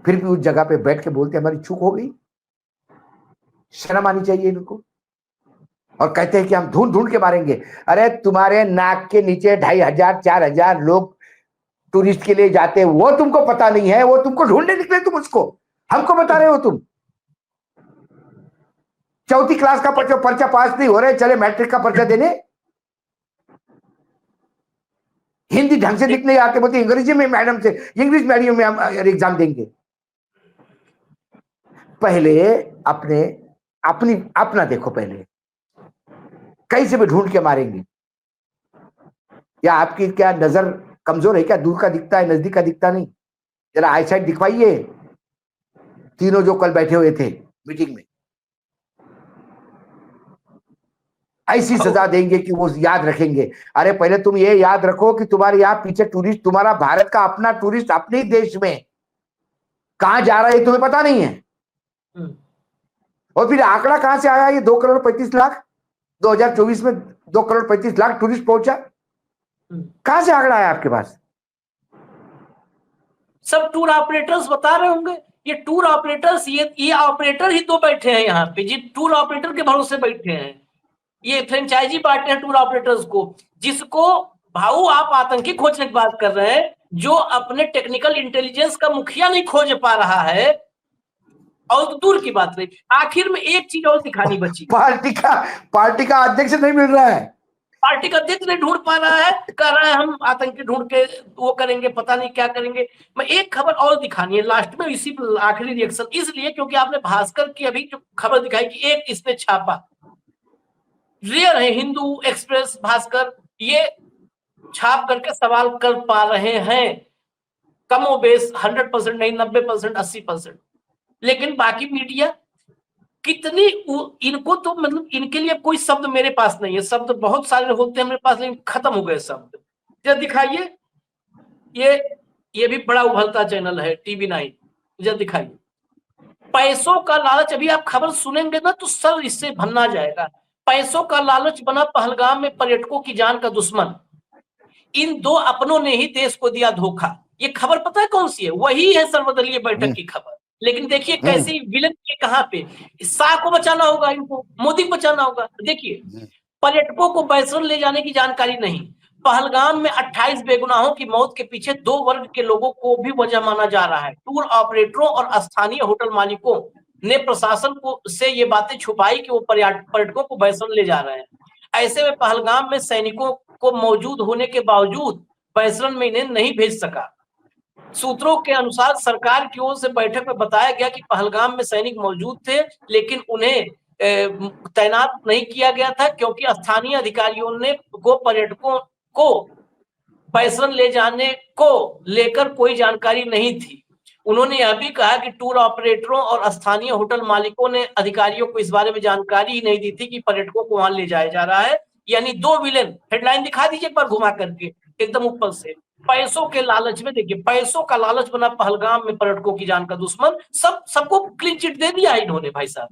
S2: फिर भी उस जगह पे बैठ के बोलते हमारी चूक हो गई, शर्म आनी चाहिए इनको। और कहते हैं कि हम ढूंढ के मारेंगे। अरे तुम्हारे नाक के नीचे 2500 4000 लोग टूरिस्ट के लिए जाते हैं, वो तुमको पता नहीं है, वो तुमको ढूंढने निकले, तुम उसको हमको बता रहे हो। तुम 4th क्लास का पर्चा पास नहीं हो रहे, चले मैट्रिक का पर्चा देने। हिंदी ढंग से लिखने आते, बोलते अंग्रेजी में मैडम से, इंग्लिश मीडियम में हम एग्जाम देंगे। पहले अपना देखो, पहले कैसे भी ढूंढ के मारेंगे। या आपकी क्या नजर कमजोर है क्या? दूर का दिखता है, नजदीक का दिखता नहीं। जरा आई साइड दिखवाइए तीनों जो कल बैठे हुए थे मीटिंग में। ऐसी सजा देंगे कि वो याद रखेंगे। अरे पहले तुम ये याद रखो कि तुम्हारे यहाँ पीछे टूरिस्ट, तुम्हारा भारत का अपना टूरिस्ट अपने ही देश में कहां जा रहा है तुम्हें पता नहीं है। और फिर आंकड़ा कहां से आया ये 2 करोड़ 35 लाख? 2024 में 2 करोड़ 35 लाख टूरिस्ट पहुंचा, कहां से आंकड़ा आया आपके पास?
S1: सब टूर ऑपरेटर्स बता रहे होंगे। ये टूर ऑपरेटर्स, ये ऑपरेटर ही तो बैठे हैं यहाँ पे, जी टूर ऑपरेटर के भरोसे बैठे हैं। ये फ्रेंचाइजी बांटे हैं टूर ऑपरेटर्स को, जिसको भाऊ आप आतंकी खोजने की बात कर रहे हैं, जो अपने टेक्निकल इंटेलिजेंस का मुखिया नहीं खोज पा रहा है। और तो दूर की बात रही, आखिर में एक चीज और दिखानी बची,
S2: पार्टी का अध्यक्ष नहीं मिल रहा है,
S1: पार्टी का अध्यक्ष नहीं ढूंढ पा रहा है, कह रहा है हम आतंकी ढूंढ के वो करेंगे, पता नहीं क्या करेंगे। मैं एक खबर और दिखानी है लास्ट में, इसी आखिरी रिएक्शन इसलिए क्योंकि आपने भास्कर की अभी जो खबर दिखाई कि एक इस पे छापा, रेयर है हिंदू, एक्सप्रेस, भास्कर ये छाप करके सवाल कर पा रहे हैं, कमोबेश 100% नहीं, 90% 80%। लेकिन बाकी मीडिया कितनी, इनको तो मतलब इनके लिए कोई शब्द मेरे पास नहीं है, शब्द बहुत सारे होते हैं मेरे पास, लेकिन खत्म हो गए शब्द। जब दिखाइए, ये भी बड़ा उभरता चैनल है TV9, जब दिखाइए। पैसों का लालच, अभी आप खबर सुनेंगे ना तो सर इससे भन्ना जाएगा। पैसों का लालच बना पहलगाम में पर्यटकों की जान का दुश्मन, इन 2 अपनों ने ही देश को दिया धोखा। ये खबर पता है कौन सी है? वही है सर्वदलीय बैठक की खबर। लेकिन देखिए कैसे विलन के कहां पे, शाह को बचाना होगा, इनको मोदी को बचाना होगा। देखिए पर्यटकों को बैसर ले जाने की जानकारी नहीं, पहलगाम में 28 बेगुनाहों की मौत के पीछे 2 वर्ग के लोगों को भी वजह माना जा रहा है। टूर ऑपरेटरों और स्थानीय होटल मालिकों ने प्रशासन को से ये बातें छुपाई कि वो पर्यटकों को बैसर ले जा रहे हैं। ऐसे में पहलगाम में सैनिकों को मौजूद होने के बावजूद बैसरन में इन्हें नहीं भेज सका। सूत्रों के अनुसार सरकार की ओर से बैठक में बताया गया कि पहलगाम में सैनिक मौजूद थे, लेकिन उन्हें तैनात नहीं किया गया था क्योंकि स्थानीय अधिकारियों ने पर्यटकों को बैसरन ले जाने को लेकर कोई जानकारी नहीं थी। उन्होंने यह भी कहा कि टूर ऑपरेटरों और स्थानीय होटल मालिकों ने अधिकारियों को इस बारे में जानकारी ही नहीं दी थी कि पर्यटकों को वहां ले जाया जा रहा है। यानी दो विलेन, हेडलाइन दिखा दीजिए एक बार घुमा करके एकदम ऊपर से। पैसों के लालच में, देखिए पैसों का लालच बना पहलगाम में पर्यटकों की जान का दुश्मन। सबको क्लीन चिट दे दिया इन्होंने भाई साहब।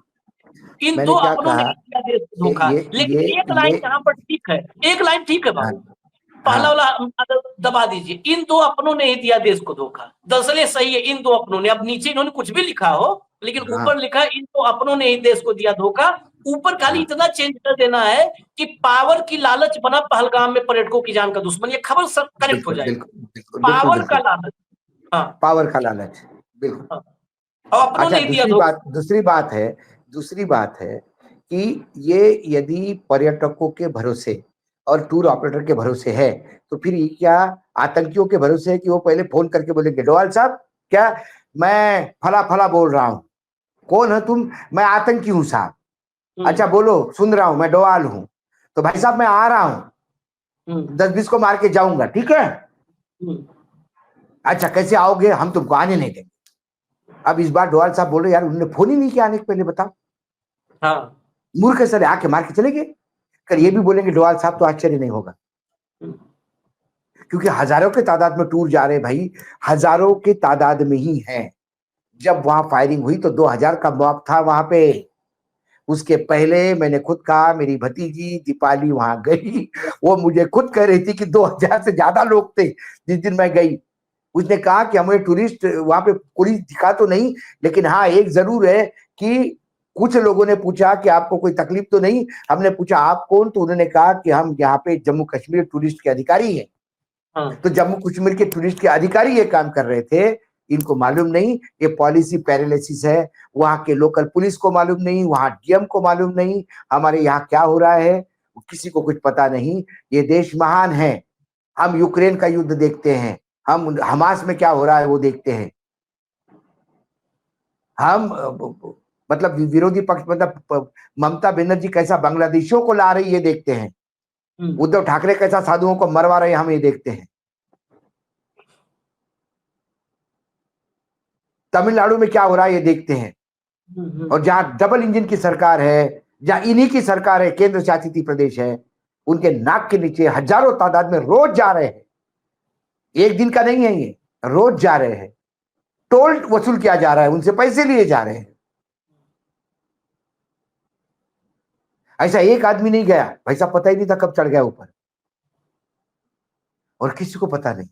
S1: इन दो
S2: मैंने क्या
S1: अपनों ने
S2: कहा,
S1: किया देश को धोखा। लेकिन एक लाइन यहाँ पर ठीक है, एक लाइन ठीक है बाबू, पहला वाला दबा दीजिए। इन दो अपनों ने ही दिया देश को धोखा। दरअसल सही है, इन दो अपनों ने। अब नीचे इन्होंने कुछ भी लिखा हो, लेकिन ऊपर लिखा इन दो अपनों ने ही देश को दिया धोखा। ऊपर खाली इतना चेंज कर देना है कि पावर की लालच बना पहलगाम में पर्यटकों की जान का दुश्मन। ये खबर सब करेक्ट हो जाएगी। पावर का लालच, हाँ,
S2: पावर का लालच, बिल्कुल।
S1: हाँ। और अपनों
S2: अच्छा,
S1: ने दिया धोखा।
S2: दूसरी बात है कि ये यदि पर्यटकों के भरोसे और टूर ऑपरेटर के भरोसे है, तो फिर ये क्या आतंकियों के भरोसे है कि वो पहले फोन करके बोलेंगे डोवाल साहब, क्या मैं फला फला बोल रहा हूँ, कौन है तुम? मैं आतंकी हूँ साहब। अच्छा बोलो, सुन रहा हूं, मैं डोवाल हूं। तो भाई साहब मैं आ रहा हूं, 10-20 को मार के जाऊंगा, ठीक है? अच्छा कैसे आओगे? हम तुमको आने नहीं देंगे। अब इस बार डोवाल साहब बोले यार उन्होंने फोन ही नहीं किया आने के पहले, बताओ।
S1: हाँ,
S2: मूर्ख सर आके मार के चले गए। कर ये भी बोलेंगे डोवाल साहब तो आश्चर्य नहीं होगा, क्योंकि हजारों के तादाद में टूर जा रहे भाई, हजारों के तादाद में ही है। जब वहां फायरिंग हुई तो 2000 का मॉब था वहां पे। उसके पहले मैंने खुद कहा, मेरी भतीजी दीपाली वहां गई, वो मुझे खुद कह रही थी कि 2000 से ज्यादा लोग थे जिस दिन मैं गई। उसने कहा कि हमें टूरिस्ट वहां पे पुलिस दिखा तो नहीं, लेकिन हाँ एक जरूर है कि कुछ लोगों ने पूछा कि आपको कोई तकलीफ तो नहीं। हमने पूछा आप कौन? तो उन्होंने कहा कि हम यहाँ पे जम्मू कश्मीर टूरिस्ट के अधिकारी हैं। तो जम्मू कश्मीर के टूरिस्ट के अधिकारी ये काम कर रहे थे, इनको मालूम नहीं ये पॉलिसी पैरालिसिस है। वहां के लोकल पुलिस को मालूम नहीं, वहां डीएम को मालूम नहीं, हमारे यहाँ क्या हो रहा है किसी को कुछ पता नहीं। ये देश महान है। हम यूक्रेन का युद्ध देखते हैं, हम हमास में क्या हो रहा है वो देखते हैं, हम मतलब विरोधी पक्ष मतलब ममता बनर्जी कैसा बांग्लादेशियों को ला रही है देखते हैं, उद्धव ठाकरे कैसा साधुओं को मरवा रहे हैं हम ये देखते हैं। तमिलनाडु में क्या हो रहा है ये देखते हैं। और जहां डबल इंजन की सरकार है, जहां इन्हीं की सरकार है, केंद्र शासित प्रदेश है, उनके नाक के नीचे हजारों तादाद में रोज जा रहे हैं। एक दिन का नहीं है ये, रोज जा रहे हैं। टोल वसूल किया जा रहा है, उनसे पैसे लिए जा रहे हैं। ऐसा एक आदमी नहीं गया भाई साहब, पता ही नहीं था कब चढ़ गया ऊपर, और किसी को पता नहीं।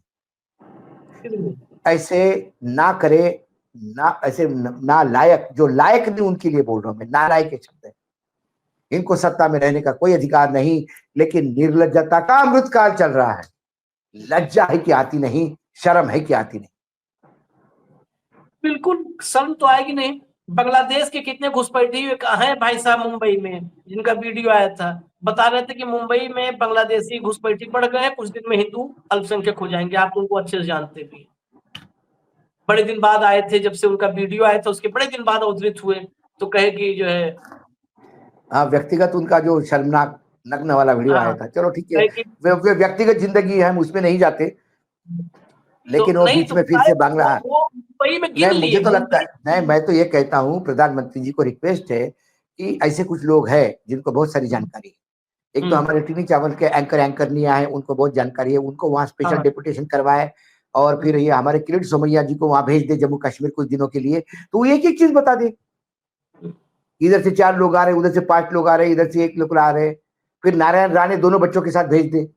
S2: ऐसे ना करे ना, ऐसे ना लायक, जो लायक नहीं उनके लिए बोल रहा हूं मैं, नालायक के शब्द है। इनको सत्ता में रहने का कोई अधिकार नहीं, लेकिन निर्लज्जता का अमृतकाल चल रहा है। लज्जा है कि आती नहीं, शर्म है कि आती नहीं।
S1: बिल्कुल शर्म तो आएगी नहीं। बांग्लादेश के कितने घुसपैठी हैं भाई साहब मुंबई में, जिनका वीडियो आया था, बता रहे थे कि मुंबई में बांग्लादेशी घुसपैठी बढ़ गए, कुछ दिन में हिंदू अल्पसंख्यक हो जाएंगे। आप उनको अच्छे से जानते भी। बड़े दिन बाद आए थे, जब से उनका वीडियो आया था उसके बड़े दिन बाद अवतरित हुए, तो कहे कि जो है
S2: हाँ, व्यक्तिगत उनका जो शर्मनाक नग्न वाला वीडियो आया था, चलो ठीक है, वे व्यक्तिगत जिंदगी है, हम उसमें नहीं जाते। लेकिन
S1: तो
S2: वो
S1: नहीं
S2: बीच
S1: तो
S2: में फिर से बांग्ला,
S1: वो मुंबई में गिन
S2: नहीं मुझे
S1: लिए।
S2: तो लगता है, नहीं मैं तो ये कहता हूँ प्रधानमंत्री जी को रिक्वेस्ट है कि ऐसे कुछ लोग हैं जिनको बहुत सारी जानकारी है। एक तो हमारे टीवी चावल के एंकर नहीं आए, उनको बहुत जानकारी है, उनको वहाँ स्पेशल डेपुटेशन करवाए, और फिर ये हमारे किरीट सोमैया जी को वहां भेज दे जम्मू कश्मीर कुछ दिनों के लिए, तो वो एक एक चीज बता दे। इधर से 4 लोग आ रहे, उधर से 5 लोग आ रहे, इधर से 1 लोग आ रहे। फिर नारायण राणे दोनों बच्चों के साथ भेज दे,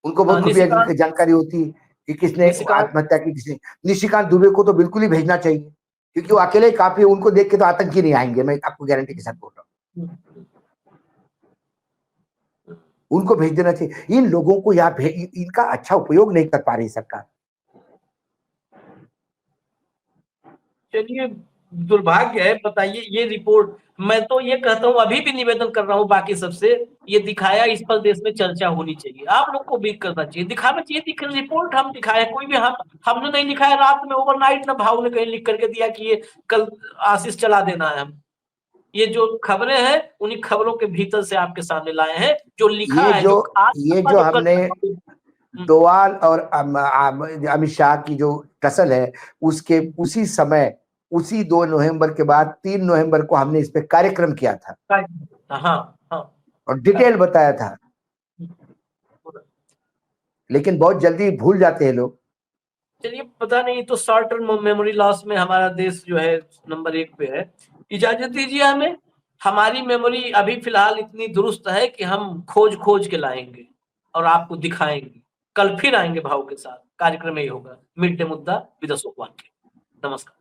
S2: उनको बहुत खुफिया जानकारी होती है कि किसने आत्महत्या की, किसने। निशिकांत दुबे को तो बिल्कुल ही भेजना चाहिए, क्योंकि वो अकेले ही काफी है, उनको देख के तो आतंकी नहीं आएंगे, मैं आपको गारंटी के साथ बोल रहा हूँ। उनको भेज देना चाहिए। इन लोगों को यहाँ इनका अच्छा उपयोग नहीं कर पा रही सरकार।
S1: चलिए दुर्भाग्य है। बताइए ये रिपोर्ट, मैं तो ये कहता हूँ, अभी भी निवेदन कर रहा हूँ बाकी सबसे, ये दिखाया, इस पर देश में चर्चा होनी चाहिए, आप लोग को भी करना चाहिए, दिखाना चाहिए। रिपोर्ट हम दिखाए, कोई भी हमने नहीं लिखाया रात में ओवरनाइट, ना भाव ने कहीं लिख करके दिया कि ये कल आशीष चला देना है। हम ये जो खबरें हैं उन्हीं खबरों के भीतर से आपके सामने लाए हैं, जो लिखा है,
S2: जो हमने डोवाल और अमित शाह की जो टसल है, उसके उसी समय, उसी 2 नवंबर के बाद 3 नवंबर को हमने इस पे कार्यक्रम किया था।
S1: हाँ,
S2: और डिटेल बताया था, लेकिन बहुत जल्दी भूल जाते हैं लोग।
S1: चलिए, पता नहीं, तो शॉर्ट टर्म मेमोरी लॉस में हमारा देश जो है नंबर 1 पे है। इजाजत दीजिए हमें, हमारी मेमोरी अभी फिलहाल इतनी दुरुस्त है कि हम खोज के लाएंगे और आपको दिखाएंगे। कल फिर आएंगे भाव के साथ, कार्यक्रम ही होगा मिड डे मुद्दा विद अशोक वानखेड़े। नमस्कार।